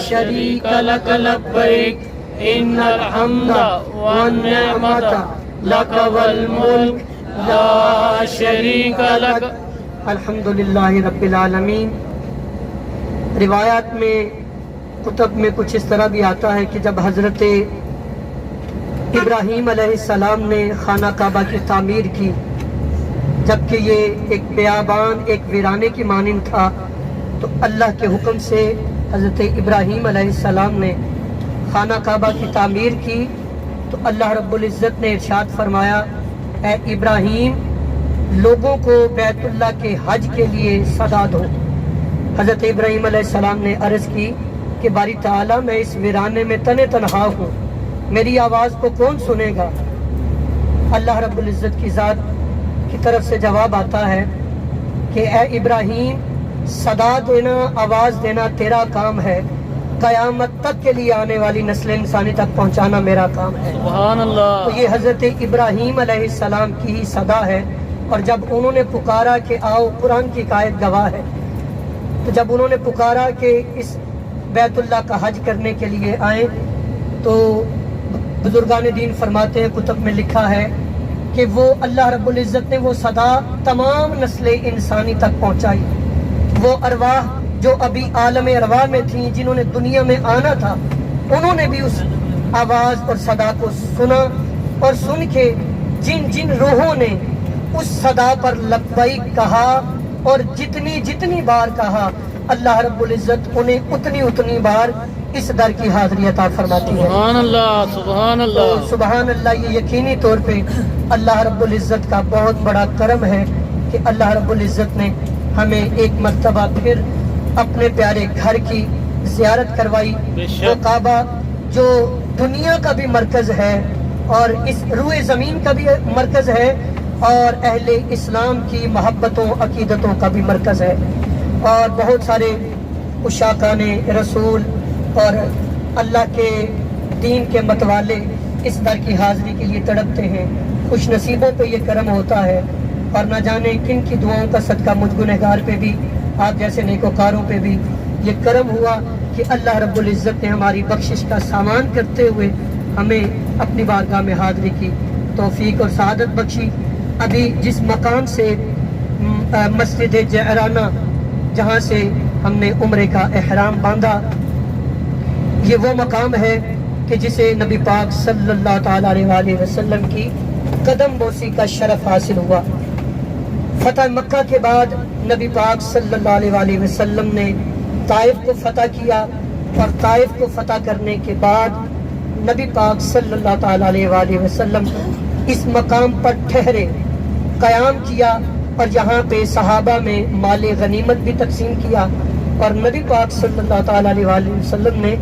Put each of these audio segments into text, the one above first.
شریک لک لبیک ان الحمد والنعمت لک والملک لا شریک لک۔ الحمدللہ رب العالمین۔ روایات میں کتب میں کچھ اس طرح بھی آتا ہے کہ جب حضرت ابراہیم علیہ السلام نے خانہ کعبہ کی تعمیر کی، جبکہ یہ ایک بیابان، ایک ویرانے کی مانند تھا، تو اللہ کے حکم سے حضرت ابراہیم علیہ السلام نے خانہ کعبہ کی تعمیر کی، تو اللہ رب العزت نے ارشاد فرمایا، اے ابراہیم لوگوں کو بیت اللہ کے حج کے لیے صدا دو۔ حضرت ابراہیم علیہ السلام نے عرض کی کہ باری تعالیٰ میں اس ویرانے میں تنہا ہوں، میری آواز کو کون سنے گا؟ اللہ رب العزت کی ذات کی طرف سے جواب آتا ہے کہ اے ابراہیم صدا دینا، آواز دینا تیرا کام ہے، قیامت تک کے لیے آنے والی نسل انسانی تک پہنچانا میرا کام ہے۔ سبحان اللہ۔ تو یہ حضرت ابراہیم علیہ السلام کی ہی صدا ہے، اور جب انہوں نے پکارا کہ آؤ، قرآن کی آیت گواہ ہے، تو جب انہوں نے پکارا کہ اس بیت اللہ کا حج کرنے کے لیے آئیں، تو بزرگان دین فرماتے ہیں، کتب میں لکھا ہے کہ وہ اللہ رب العزت نے وہ صدا تمام نسل انسانی تک پہنچائی۔ وہ ارواح جو ابھی عالم ارواح میں تھیں، جنہوں نے دنیا میں آنا تھا، انہوں نے بھی اس آواز اور صدا کو سنا، اور سن کے جن جن روحوں نے اس صدا پر لبیک کہا اور جتنی بار کہا، اللہ رب العزت انہیں اتنی بار اس در کی حاضری عطا فرماتی ہے۔ سبحان اللہ، سبحان اللہ، تو سبحان اللہ، یہ یقینی طور پہ اللہ رب العزت کا بہت بڑا کرم ہے کہ اللہ رب العزت نے ہمیں ایک مرتبہ پھر اپنے پیارے گھر کی زیارت کروائی، وہ کعبہ جو دنیا کا بھی مرکز ہے اور اس روئے زمین کا بھی مرکز ہے، اور اہل اسلام کی محبتوں عقیدتوں کا بھی مرکز ہے، اور بہت سارے عشاقان رسول اور اللہ کے دین کے متوالے اس در کی حاضری کے لیے تڑپتے ہیں۔ خوش نصیبوں پہ یہ کرم ہوتا ہے، اور نہ جانے کن کی دعاؤں کا صدقہ مجھ گنہگار پہ بھی، آپ جیسے نیکوکاروں پہ بھی یہ کرم ہوا کہ اللہ رب العزت نے ہماری بخشش کا سامان کرتے ہوئے ہمیں اپنی بارگاہ میں حاضری کی توفیق اور سعادت بخشی۔ ابھی جس مکان سے مسجد جعرانہ، جہاں سے ہم نے عمرے کا احرام باندھا، یہ وہ مقام ہے کہ جسے نبی پاک صلی اللہ تعالیٰ علیہ وسلم کی قدم بوسی کا شرف حاصل ہوا۔ فتح مکہ کے بعد نبی پاک صلی اللہ علیہ وسلم نے طائف کو فتح کیا، اور طائف کو فتح کرنے کے بعد نبی پاک صلی اللہ تعالیٰ علیہ وسلم اس مقام پر ٹھہرے، قیام کیا، اور یہاں پہ صحابہ میں مال غنیمت بھی تقسیم کیا، اور نبی پاک صلی اللہ تعالیٰ علیہ وسلم نے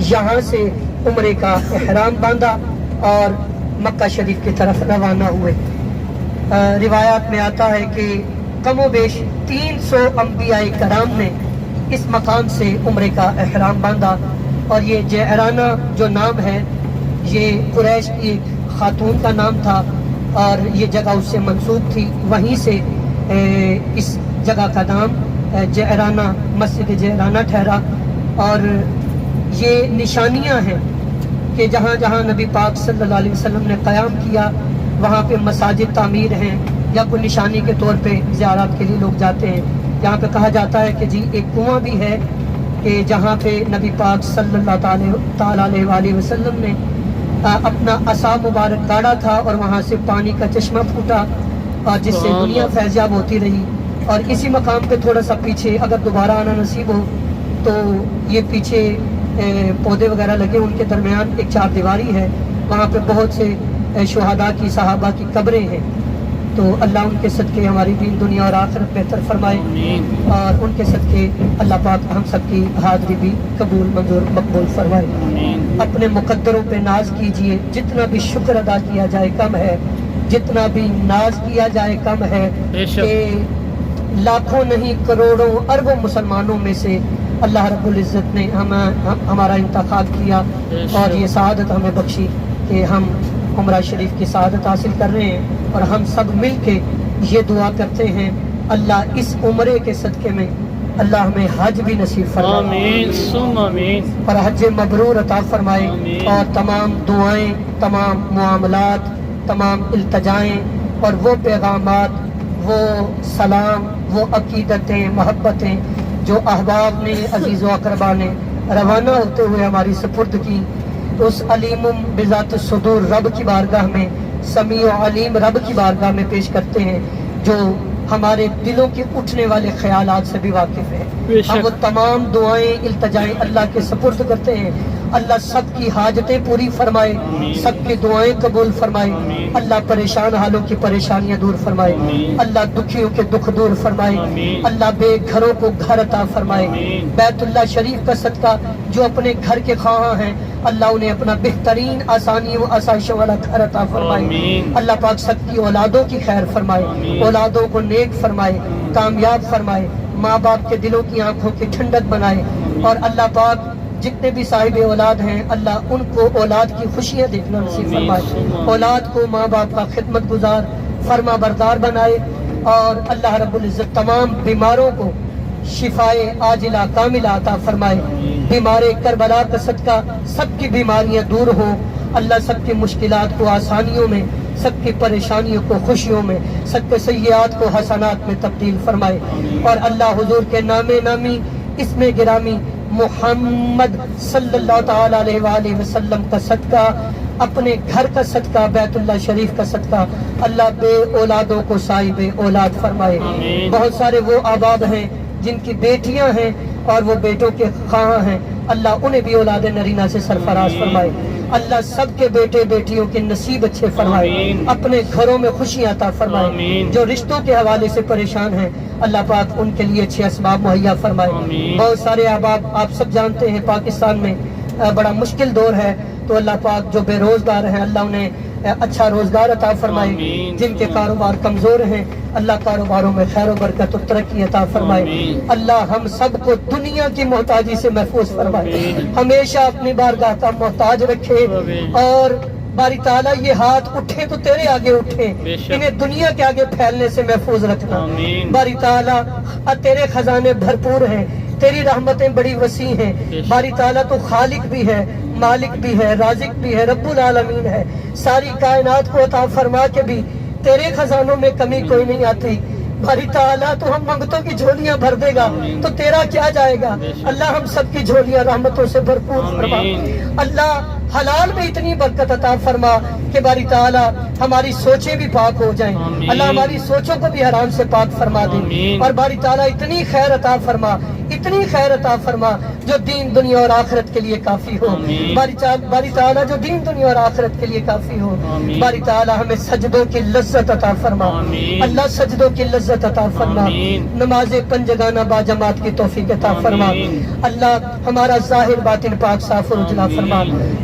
یہاں سے عمرے کا احرام باندھا اور مکہ شریف کی طرف روانہ ہوئے۔ روایات میں آتا ہے کہ کم و بیش 300 انبیاء کرام نے اس مقام سے عمرے کا احرام باندھا، اور یہ جعرانہ جو نام ہے یہ قریش کی خاتون کا نام تھا، اور یہ جگہ اس سے منسوب تھی، وہیں سے اس جگہ کا نام جعرانہ، مسجد جعرانہ ٹھہرا۔ اور یہ نشانیاں ہیں کہ جہاں جہاں نبی پاک صلی اللہ علیہ وسلم نے قیام کیا، وہاں پہ مساجد تعمیر ہیں، یا کوئی نشانی کے طور پہ زیارات کے لیے لوگ جاتے ہیں۔ یہاں پہ کہا جاتا ہے کہ جی ایک کنواں بھی ہے کہ جہاں پہ نبی پاک صلی اللہ تعالیٰ علیہ وسلم نے اپنا عصا مبارک گاڑا تھا، اور وہاں سے پانی کا چشمہ پھوٹا، اور جس سے دنیا فیضیاب ہوتی رہی۔ اور اسی مقام پہ تھوڑا سا پیچھے اگر دوبارہ آنا نصیب ہو تو یہ پیچھے پودے وغیرہ لگے، ان کے درمیان ایک چار دیواری ہے، وہاں پہ بہت سے شہداء کی، صحابہ کی قبریں ہیں۔ تو اللہ ان کے صدقے ہماری دین دنیا اور آخرت بہتر فرمائے، اور ان کے صدقے اللہ پاک ہم سب کی حاضری بھی قبول منظور مقبول فرمائے۔ اپنے مقدروں پہ ناز کیجئے، جتنا بھی شکر ادا کیا جائے کم ہے، جتنا بھی ناز کیا جائے کم ہے، کہ لاکھوں نہیں کروڑوں اربوں مسلمانوں میں سے اللہ رب العزت نے ہمارا انتخاب کیا، اور یہ سعادت ہمیں بخشی کہ ہم عمرہ شریف کی سعادت حاصل کر رہے ہیں۔ اور ہم سب مل کے یہ دعا کرتے ہیں، اللہ اس عمرے کے صدقے میں अल्लाह हमें हज भी नसीब फरमाए आमीन सुम आमीन। और हज मबरूर अता फरमाए आमीन। और तमाम दुआएं, तमाम मुआमलात, तमाम इल्तजाएं और वो पैगामात, वो सलाम, वो अकीदतें, मोहब्बतें जो अहबाब ने, अजीज़ व अक़रबा ने रवाना होते हुए हमारी सुपुर्द की, उस अलीमुम बिज़ात सुदूर रब की बारगाह में, समी व अलीम रब की बारगाह में पेश करते हैं, जो हमारे दिलों के उठने वाले ख्यालात से भी वाकिफ़ है। बेशक। हम वो तमाम दुआएं, इल्तजाएं अल्लाह के सुपुर्द करते हैं। अल्लाह सबकी हाजतें पूरी फरमाए, सबकी दुआएं कबूल फरमाए। अल्लाह परेशान हालों की परेशानियां दूर फरमाए। अल्लाह दुखियों के दुख दूर फरमाए। अल्लाह बेघरों को घर अता फरमाए। बैतुल्लाह शरीफ का सदका जो अपने घर के ख्वाहां हैं, अल्लाह उन्हें अपना बेहतरीन आसानियों आसाइशों वाला घर अता फरमाए। अल्लाह पाक सबकी औलादों की खैर फरमाए, औलादों को नेक फरमाए, कामयाब फरमाए, माँ बाप के दिलों की आंखों की ठंडक बनाए। और अल्लाह पाक जितने भी साहिब औलाद हैं, अल्लाह उनको औलाद की खुशियाँ देखना नसीब फरमाए। औलाद को माँ बाप का खिदमत गुजार, फरमा बरदार बनाए। और अल्लाह रब्बुल इज़्ज़त तमाम बीमारों को शिफाए आजिला कामिला अता फरमाए। बीमारे करबला का सदका सबकी बीमारियां दूर हो। अल्लाह सबकी मुश्किलात को आसानियों में, सबकी परेशानियों को खुशियों में, सबके सय्यात को हसनात में तब्दील फरमाए। और अल्लाह हुजूर के नामे नामी इसमें गिरामी मुहम्मद सल्लल्लाहु ताला अलैहि वसल्लम का सदका, अपने घर का सदका, बैतुल्लाह शरीफ का सदका, अल्लाह बे औलादों को साहिबे औलाद फरमाए। बहुत सारे वो आबाद हैं जिनकी बेटियां हैं और वो बेटों के ख्वाहां हैं, अल्लाह उन्हें भी औलाद नरीना से सरफराज फरमाए। अल्लाह सबके बेटे बेटियों के नसीब अच्छे फरमाए, अपने घरों में खुशियां अता फरमाए। जो रिश्तों के हवाले से परेशान हैं, अल्लाह पाक उनके लिए अच्छे असबाब मुहैया फरमाए। बहुत सारे अहबाब आप सब जानते हैं, पाकिस्तान में बड़ा मुश्किल दौर है, तो अल्लाह पाक जो बेरोजगार हैं, अल्लाह उन्हें अच्छा रोजगार अता फरमाए। जिनके कारोबार कमजोर हैं, अल्लाह कारोबारों में खैर बरकत और तरक्की अता फरमाए। अल्लाह हम सबको दुनिया की मोहताजी से महफूज फरमाए, हमेशा अपनी बारगाह का मोहताज रखे। और बारी ताला ये हाथ उठे तो तेरे आगे उठे, इन्हें दुनिया के आगे फैलने से महफूज रखना। बारी ताला तेरे खजाने भरपूर हैं, तेरी रहमतें बड़ी वसी हैं। बारी ताला तो खालिक भी है, मालिक भी है, राजिक भी है, रब्बुल आलमीन है। सारी कायनात को अता फरमा के भी तेरे खजानों में कमी कोई नहीं आती। बारी ताला तो हम मंगतों की झोलियां भर देगा तो तेरा क्या जाएगा। अल्लाह हम सबकी झोलियां रहमतों से भरपूर फरमा। अल्लाह हलाल में इतनी बरकत अता फरमा कि बारी ताला हमारी सोचें भी पाक हो जाएं। अल्लाह हमारी सोचों को भी हराम से पाक फरमा दे। और बारी ताला इतनी खैर अता फरमा, इतनी खैर अता फरमा जो दीन दुनिया और आखिरत के लिए काफी हो। बारी ताला जो दीन दुनिया और आखिरत के लिए काफी हो। बारी ताला हमें सजदों की लज्जत अता फरमा। अल्लाह सजदों की लज्जत अता फरमा। नमाज़े पंजगाना बाजमात की तौफीक अता फरमा। अल्लाह हमारा जाहिर बातिन पाक साफ और उजला फरमा।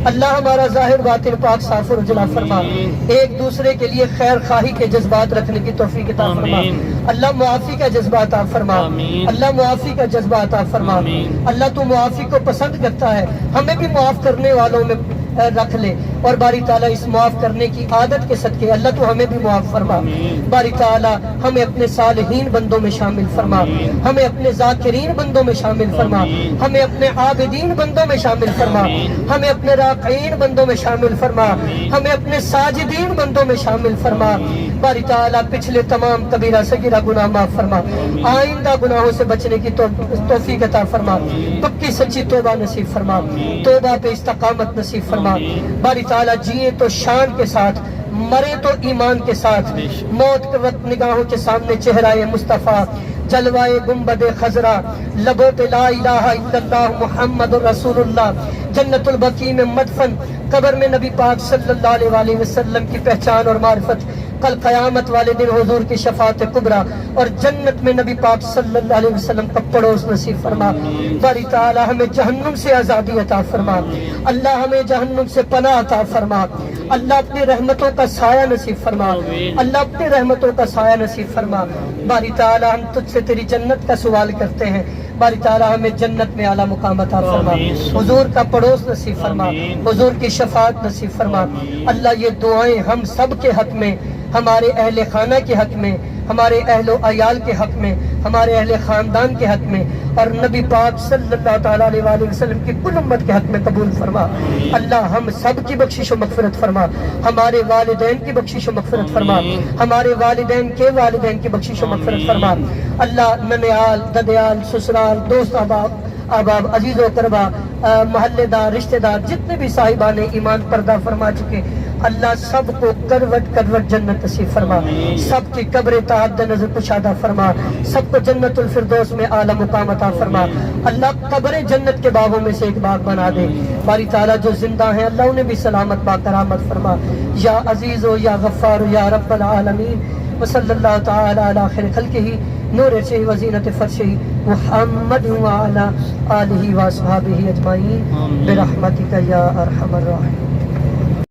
अल्लाह हमारा जाहिर बातिन पाक साफ और उजला फरमा। एक दूसरे के लिए खैर खाही के जज्बात रखने की तौफीक अता फरमा। अल्लाह मुआफी का जज्बा अता फरमा। अल्लाह मुआफी का जज्बा अता फरमा। अल्लाह तू मुआफी को पसंद करता है, हमें भी मुआफ करने वालों में रख ले। और बारी ताला इस मुआफ करने की आदत के सदके अल्लाह तू हमें भी मुआफ फरमा। बारी ताला हमें अपने सालिहीन बंदों में शामिल फरमा, हमें अपने जाकिरीन बंदों में शामिल फरमा, हमें अपने आबिदीन बंदों में शामिल फरमा, हमें अपने राक़ईन बंदों में शामिल फरमा, हमें अपने साजिदीन बंदों में शामिल फरमा। बारी ताला पिछले तमाम कबीरा सगीरा गुनाह माफ फरमा। आइंदा गुनाहों से बचने की तौफीक अता फरमा। पक्की सच्ची तौबा नसीब फरमा, तौबा पे इस्तकामत नसीब फरमा। बारी ताला जिए तो शान के साथ, मरे तो ईमान के साथ। मौत के वक्त निगाहों के सामने चेहरा मुस्तफा, जलवाए गुम्बदे खजरा, लबों पे ला इलाहा इल्लल्लाह मुहम्मदुर रसूलुल्लाह, जन्नतुल बकी में मदफन, कब्र में नबी पाक सल्लल्लाहु अलैहि वसल्लम की पहचान और मारिफत, कल क़यामत वाले दिन हुजूर की शफाअत कुबरा और जन्नत में नबी पाक सल्लल्लाहु अलैहि वसल्लम का पड़ोस नसीब फरमा। बारी ताला हमें जहन्नुम से आज़ादी अता फरमा। अल्लाह हमें जहन्नुम से पनाह अता फरमा। अल्लाह अपनी रहमतों का साया नसीब फरमा। अल्लाह अपनी रहमतों का साया नसीब फरमा। बारी ताला हम तुझसे तेरी जन्नत का सवाल करते हैं। बारी ताला हमें जन्नत में आला मुकाम अता फरमा। हुजूर का पड़ोस नसीब फरमा, हुजूर की शफाअत नसीब फरमा। अल्लाह ये दुआएं हम सब के हक में, हमारे अहले खाना के हक में, ہمارے اہل و عیال کے حق میں، ہمارے اہل خاندان کے حق میں، اور نبی پاک صلی اللہ تعالیٰ علیہ وآلہ وسلم کی کل امت کے حق میں قبول فرما۔ اللہ ہم سب کی بخشش و مغفرت فرما، ہمارے والدین کی بخشش و مغفرت فرما، ہمارے والدین کے والدین کی بخشش و مغفرت فرما۔ اللہ ننیال، ددیال، سسرال، دوست احباب، عزیز و قربا، محلے دار، رشتہ دار، جتنے بھی صاحبان ایمان پردہ فرما چکے، اللہ سب کو کروٹ کروٹ جنت نصیب فرما، سب کی قبر تعہد نظر کشادہ فرما، سب کو جنت الفردوس میں اعلیٰ مقام عطا فرما۔ اللہ قبر جنت کے باغوں میں سے ایک باغ بنا دے۔ باری تعالیٰ جو زندہ ہیں اللہ انہیں بھی سلامت باکرامت فرما۔ یا عزیز و یا غفار یا رب العالمین، وصلی اللہ تعالی علی خیر خلقہ نور سے وزینت فرشہ محمد وعلی آلہ واصحابہ اجمعین برحمتک یا ارحم الراحمین۔